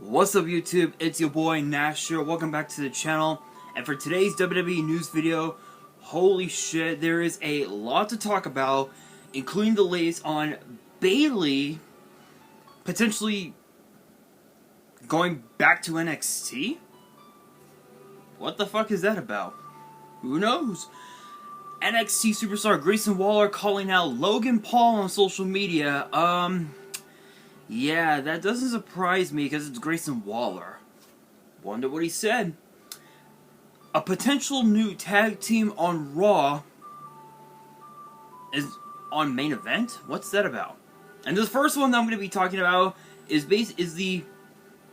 What's up YouTube, it's your boy Nasher, welcome back to the channel, and for today's WWE news video, holy shit, there is a lot to talk about, including the latest on Bayley potentially going back to NXT? What the fuck is that about? Who knows? NXT superstar Grayson Waller calling out Logan Paul on social media, yeah, that doesn't surprise me because it's Grayson Waller. Wonder what he said. A potential new tag team on Raw is on main event? What's that about? And the first one that I'm going to be talking about is the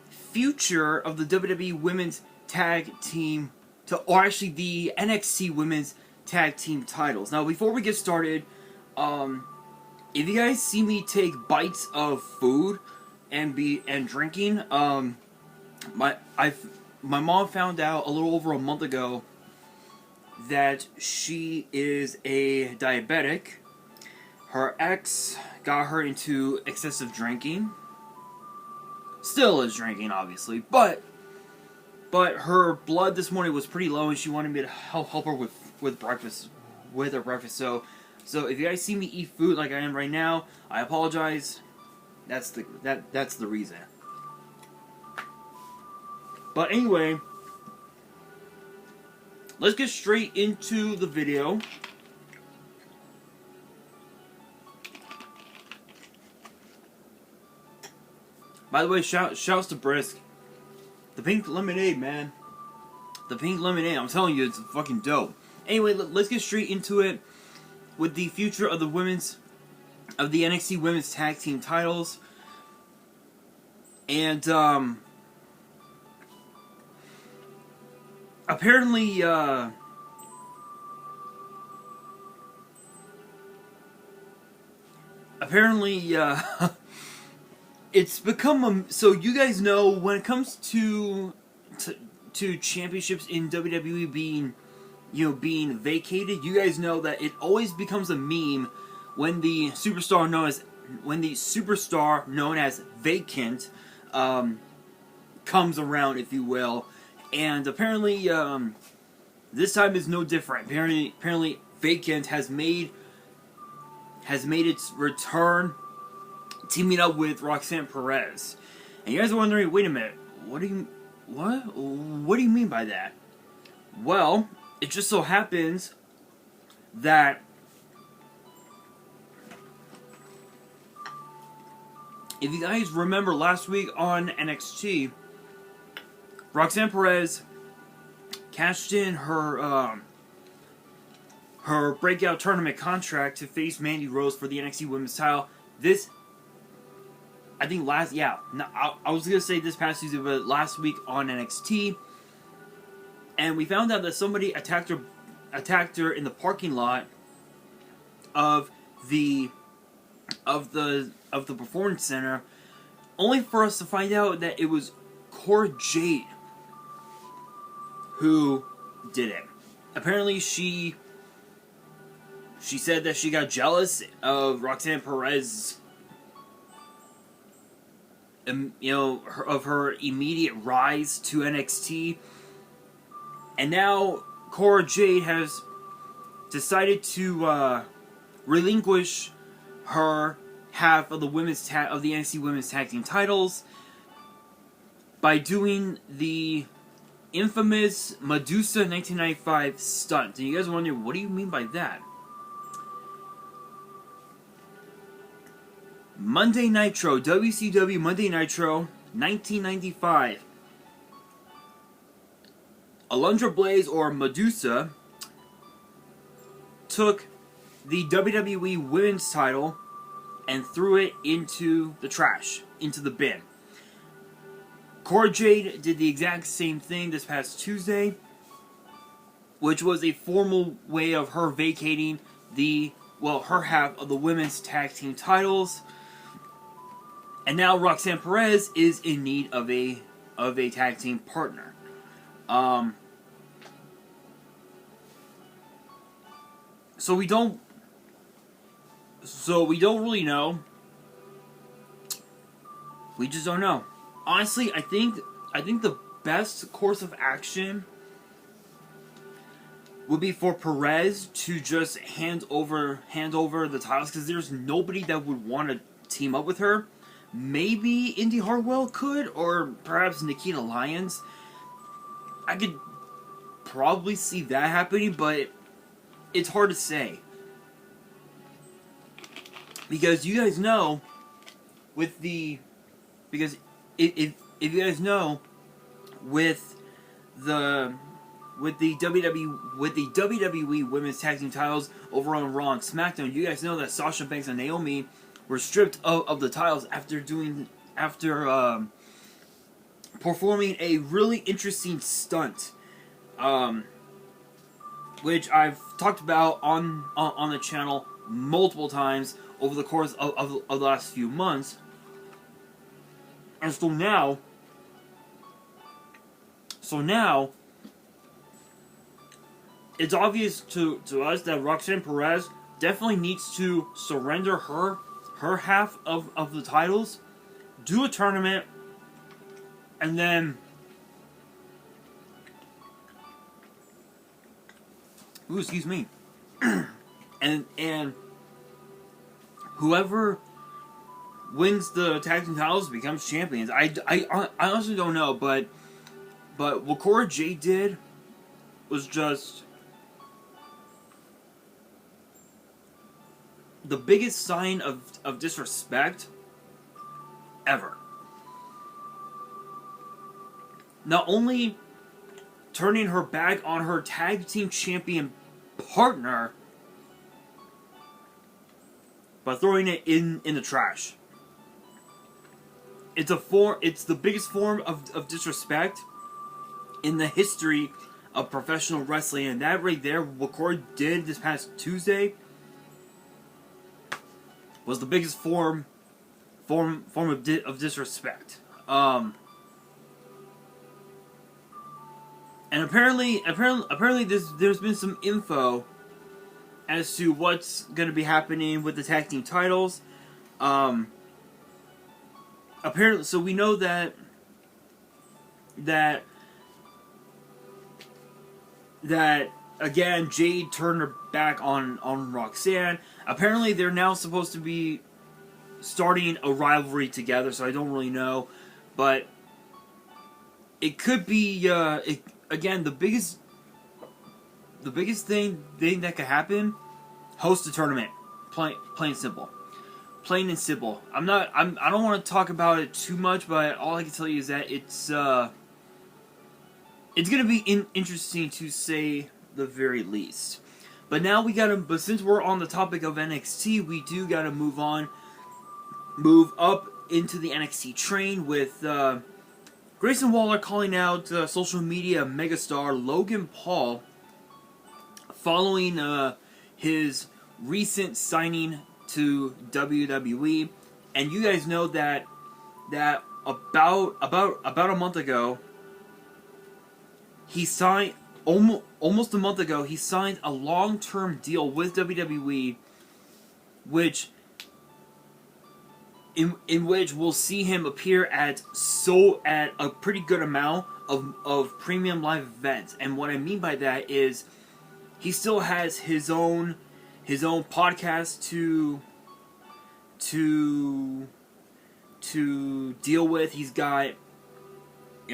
future of the WWE Women's Tag Team, or actually the NXT Women's Tag Team titles. Now, before we get started, if you guys see me take bites of food and drinking, my mom found out a little over a month ago that she is a diabetic. Her ex got her into excessive drinking. Still is drinking, obviously, but her blood this morning was pretty low, and she wanted me to help her with breakfast, So if you guys see me eat food like I am right now, I apologize. That's the reason. But anyway, let's get straight into the video. By the way, shouts to Brisk. The pink lemonade, man. The pink lemonade, I'm telling you, it's fucking dope. Anyway, let's get straight into it with the future of the NXT Women's Tag Team titles. And apparently it's become so you guys know when it comes to championships in WWE being vacated, you guys know that it always becomes a meme when the superstar known as vacant comes around, if you will. And apparently this time is no different. Apparently vacant has made its return, teaming up with Roxanne Perez. And you guys are wondering, wait a minute, what do you mean by that? Well, it just so happens that if you guys remember last week on NXT, Roxanne Perez cashed in her breakout tournament contract to face Mandy Rose for the NXT Women's title. I was gonna say this past Tuesday, but last week on NXT. And we found out that somebody attacked her in the parking lot of the performance center, only for us to find out that it was Cora Jade who did it. Apparently, she said that she got jealous of Roxanne Perez, of her immediate rise to NXT. And now Cora Jade has decided to relinquish her half of the NXT Women's Tag Team titles by doing the infamous Medusa 1995 stunt. And you guys are wondering, what do you mean by that? Monday Nitro, WCW Monday Nitro, 1995. Alundra Blaze, or Medusa, took the WWE Women's title and threw it into the trash, into the bin. Cora Jade did the exact same thing this past Tuesday, which was a formal way of her vacating her half of the Women's Tag Team titles. And now Roxanne Perez is in need of a tag team partner. So we don't really know. We just don't know. honestly, I think the best course of action would be for Perez to just hand over the titles, because there's nobody that would want to team up with her. Maybe Indy Hartwell could, or perhaps Nikita Lyons. I could probably see that happening, but it's hard to say. Because you guys know, if you guys know, with the WWE Women's Tag Team titles over on Raw and SmackDown, you guys know that Sasha Banks and Naomi were stripped of the titles after performing a really interesting stunt, which I've talked about on the channel multiple times over the course of the last few months. And so now, it's obvious to us that Roxanne Perez definitely needs to surrender her half of the titles, do a tournament, and then excuse me, and whoever wins the tag team titles becomes champions. I honestly don't know, but what Cora Jade did was just the biggest sign of disrespect ever. Not only turning her back on her tag team champion partner, but throwing it in the trash. It's the biggest form of disrespect in the history of professional wrestling, and that right there, what Cora did this past Tuesday, was the biggest form of disrespect. And apparently there's been some info as to what's going to be happening with the tag team titles. Apparently, so we know that again, Jade turned her back on Roxanne. Apparently, they're now supposed to be starting a rivalry together, so I don't really know. But it could be, again, the biggest thing that could happen, host a tournament. Plain and simple. Plain and simple. I don't want to talk about it too much, but all I can tell you is that it's going to be interesting to say the very least. But now but since we're on the topic of NXT, we do gotta move up into the NXT train with Grayson Waller calling out social media megastar Logan Paul following his recent signing to WWE. And you guys know that about a month ago, he signed, almost a month ago, he signed a long-term deal with WWE, in which we'll see him appear at a pretty good amount of premium live events. And what I mean by that is he still has his own podcast to deal with. He's got,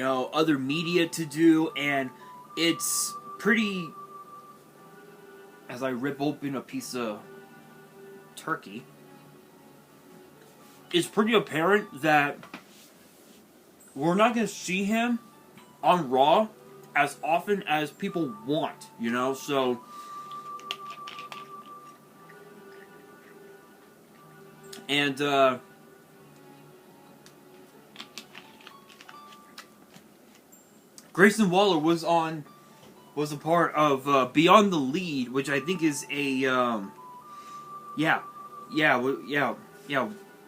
other media to do, and it's pretty, as I rip open a piece of turkey, it's pretty apparent that we're not going to see him on Raw as often as people want, so and Grayson Waller was a part of Beyond the Lead, which I think is a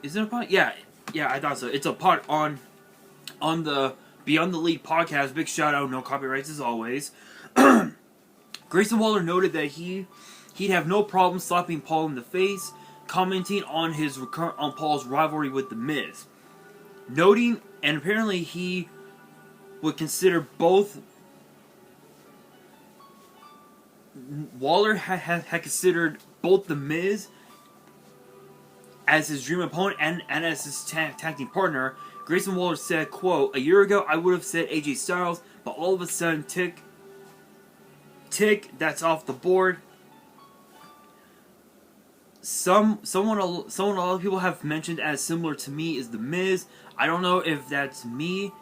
is it a part? Yeah, I thought so. It's a part on the Beyond the Lead podcast. Big shout out, no copyrights as always. Grayson Waller noted that he'd have no problem slapping Paul in the face, commenting on Paul's rivalry with The Miz, noting and apparently he would consider both. Waller had considered both The Miz as his dream opponent and as his tag team partner. Grayson Waller said, quote, "A year ago I would have said AJ Styles, but all of a sudden, tick, that's off the board." Someone a lot of people have mentioned as similar to me is The Miz. I don't know if that's me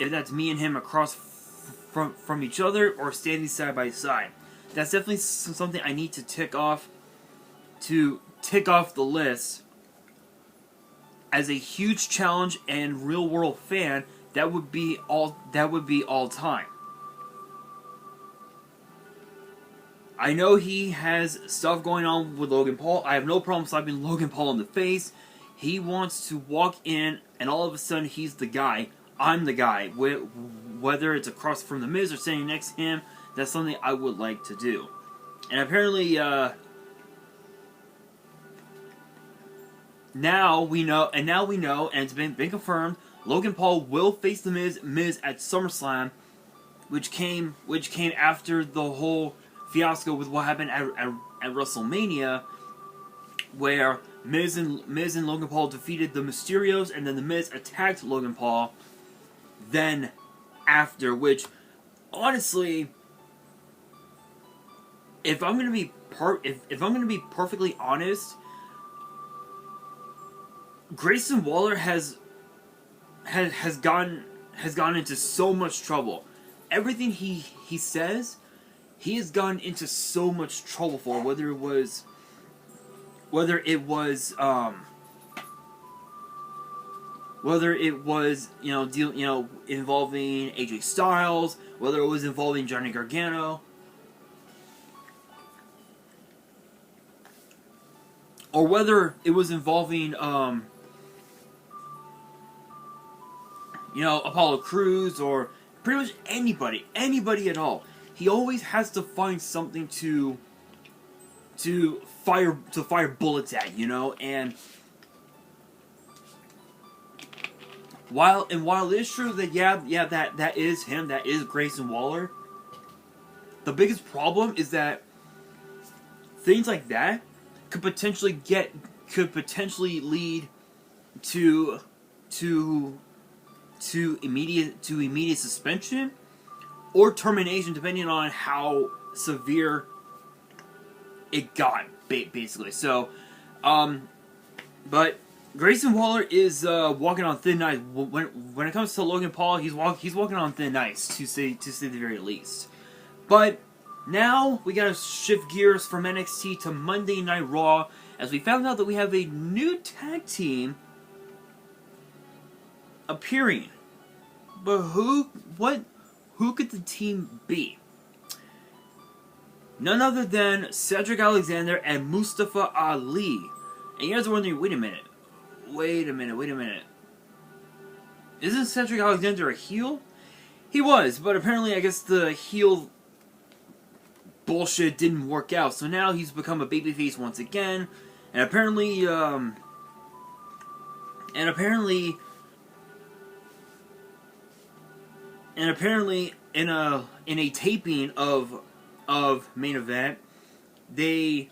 and him across from each other or standing side by side. That's definitely something I need to tick off the list as a huge challenge and real world fan. That would be all time. I know he has stuff going on with Logan Paul. I have no problem slapping Logan Paul in the face. He wants to walk in and all of a sudden he's the guy. I'm the guy. Whether it's across from The Miz or standing next to him, that's something I would like to do. And apparently, now we know, and it's been confirmed, Logan Paul will face The Miz at SummerSlam, which came after the whole fiasco with what happened at WrestleMania, where Miz and Logan Paul defeated the Mysterios, and then The Miz attacked Logan Paul. Then, after, which, honestly, if I'm gonna be perfectly honest, Grayson Waller has gone into so much trouble. Everything he says, he has gone into so much trouble for. Whether it was involving AJ Styles, whether it was involving Johnny Gargano, or whether it was involving Apollo Crews, or pretty much anybody at all. He always has to find something to fire bullets at, and while it is true that that is him, that is Grayson Waller, the biggest problem is that things like that could potentially lead to immediate suspension or termination, depending on how severe it got, basically. So, but Grayson Waller is walking on thin ice. When it comes to Logan Paul, he's walking on thin ice, to say the very least. But now we gotta shift gears from NXT to Monday Night Raw, as we found out that we have a new tag team appearing. But who could the team be? None other than Cedric Alexander and Mustafa Ali. And you guys are wondering, wait a minute. Isn't Cedric Alexander a heel? He was, but apparently I guess the heel bullshit didn't work out, so now he's become a babyface once again, and apparently in a taping of Main Event, they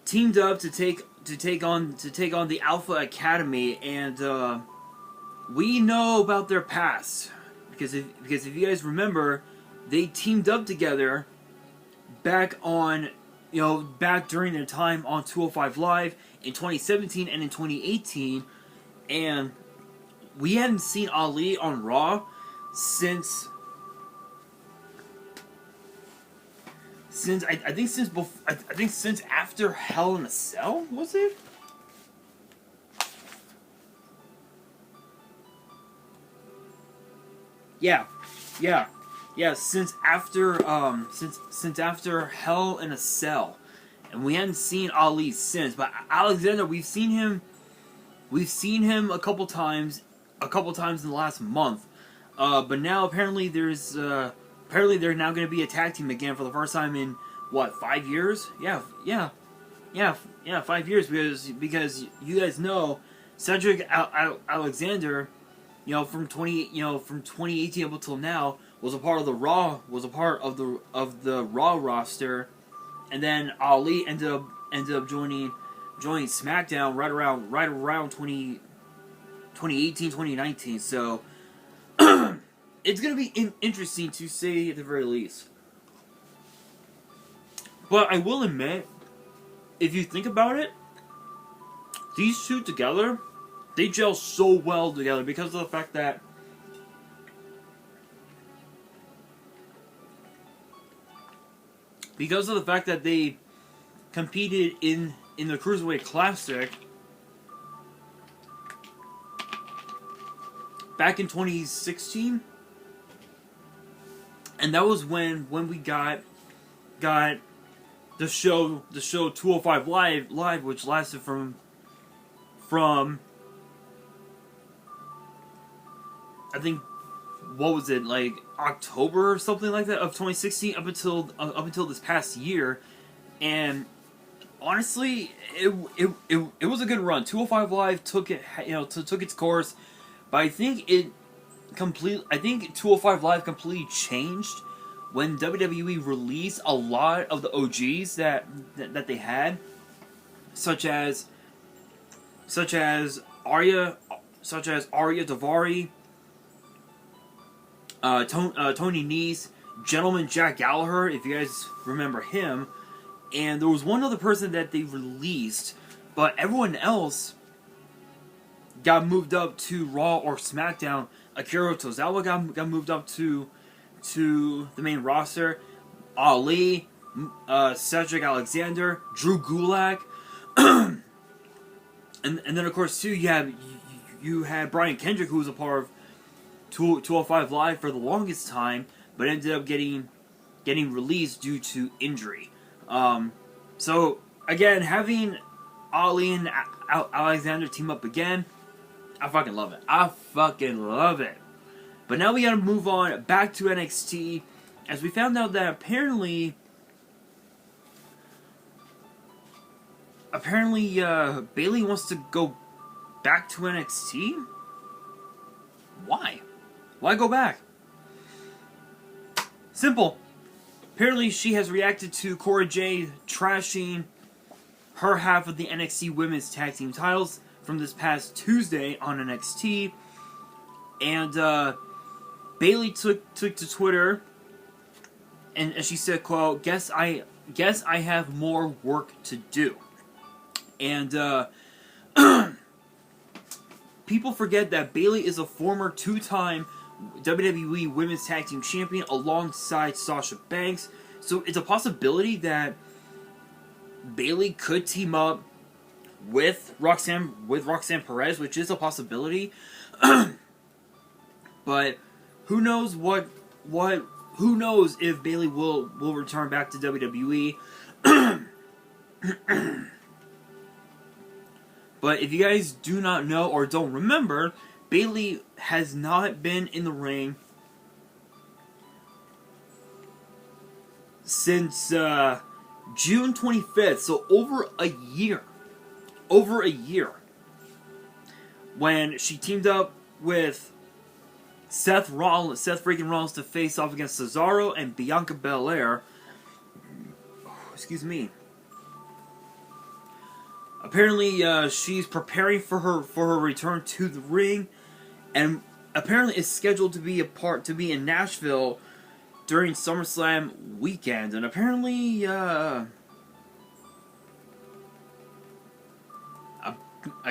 teamed up to take on the Alpha Academy, and we know about their past because if you guys remember, they teamed up together back during their time on 205 Live in 2017 and in 2018, and we hadn't seen Ali on Raw since I think since after Hell in a Cell, was it? Yeah, since after Hell in a Cell, and we hadn't seen Ali since. But Alexander, we've seen him a couple times in the last month. But now apparently they're now going to be a tag team again for the first time in what, 5 years? Yeah, 5 years, because you guys know Cedric Alexander, from 2018 up until now, was a part of the Raw roster, and then Ali ended up joining SmackDown right around 2018, 2019. So it's gonna be interesting to say at the very least. But I will admit, if you think about it, these two together, they gel so well together because of the fact that they competed in the Cruiserweight Classic back in 2016, and that was when we got the show 205 Live, which lasted from I think, what was it, like October or something like that of 2016 up until this past year. And honestly, it was a good run. 205 Live took its course, but I think 205 Live completely changed when WWE released a lot of the OGs that they had, such as Arya Daivari, Tony Nese, Gentleman Jack Gallagher, if you guys remember him. And there was one other person that they released, but everyone else got moved up to Raw or SmackDown. Akira Tozawa got moved up to the main roster. Ali, Cedric Alexander, Drew Gulak, and then of course too you had Brian Kendrick, who was a part of 205 Live for the longest time, but ended up getting released due to injury. So again, having Ali and Alexander team up again, I fucking love it. But now we gotta move on back to NXT, as we found out that apparently Bayley wants to go back to NXT. Why? Why go back? Simple. Apparently she has reacted to Cora Jade trashing her half of the NXT Women's Tag Team titles from this past Tuesday on NXT. And Bayley took to Twitter and she said, quote, guess I have more work to do. And people forget that Bayley is a former two-time WWE Women's Tag Team Champion alongside Sasha Banks. So it's a possibility that Bayley could team up with Roxanne Perez, which is a possibility. But who knows who knows if Bayley will return back to WWE. But if you guys do not know or don't remember, Bayley has not been in the ring since June 25th, so over a year. When she teamed up with Seth freaking Rollins to face off against Cesaro and Bianca Belair. Excuse me. Apparently, she's preparing for her return to the ring, and apparently is scheduled to be in Nashville during SummerSlam weekend. And apparently, I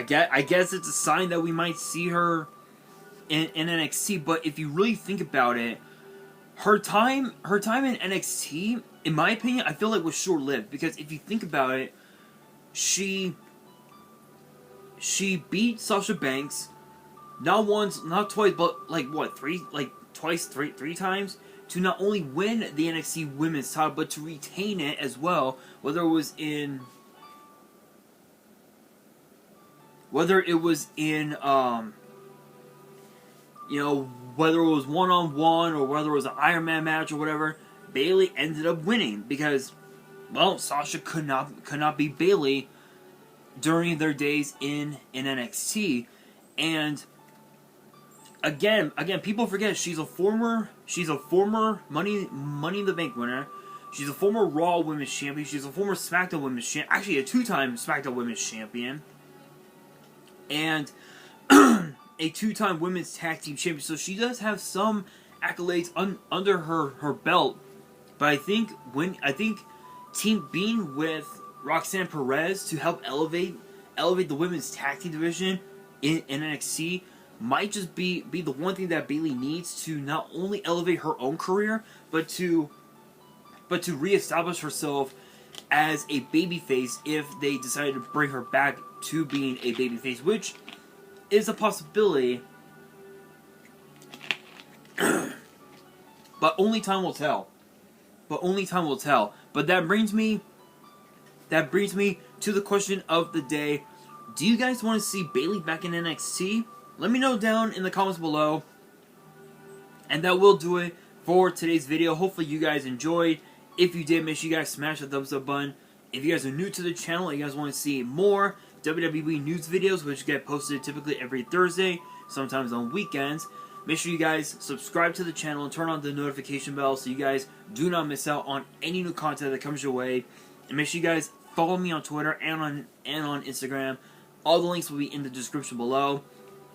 guess it's a sign that we might see her in NXT. But if you really think about it, her time in NXT, in my opinion, I feel like was short-lived, because if you think about it, she beat Sasha Banks not once, not twice, but three times, to not only win the NXT Women's title, but to retain it as well, whether it was in whether it was one-on-one or whether it was an Iron Man match or whatever. Bayley ended up winning because, well, Sasha could not beat Bayley during their days in NXT. And again, people forget she's a former Money in the Bank winner. She's a former Raw Women's Champion. She's a former SmackDown Women's Champion. Actually, a 2-time SmackDown Women's Champion. And a 2-time Women's Tag Team Champion. So she does have some accolades under her belt. But I think being with Roxanne Perez to help elevate the Women's Tag Team division in NXT might just be the one thing that Bayley needs to not only elevate her own career, but to reestablish herself as a babyface if they decided to bring her back to being a babyface, which is a possibility. But only time will tell. But that brings me to the question of the day. Do you guys want to see Bayley back in NXT? Let me know down in the comments below. And that will do it for today's video. Hopefully you guys enjoyed. If you did, make sure you guys smash the thumbs up button. If you guys are new to the channel and you guys want to see more WWE news videos, which get posted typically every Thursday, sometimes on weekends, make sure you guys subscribe to the channel and turn on the notification bell so you guys do not miss out on any new content that comes your way. And make sure you guys follow me on Twitter and on Instagram. All the links will be in the description below.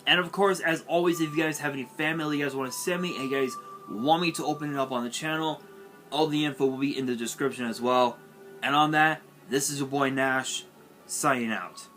And of course, as always, if you guys have any fan mail you guys want to send me and you guys want me to open it up on the channel, all the info will be in the description as well. And on that, this is your boy Nash, signing out.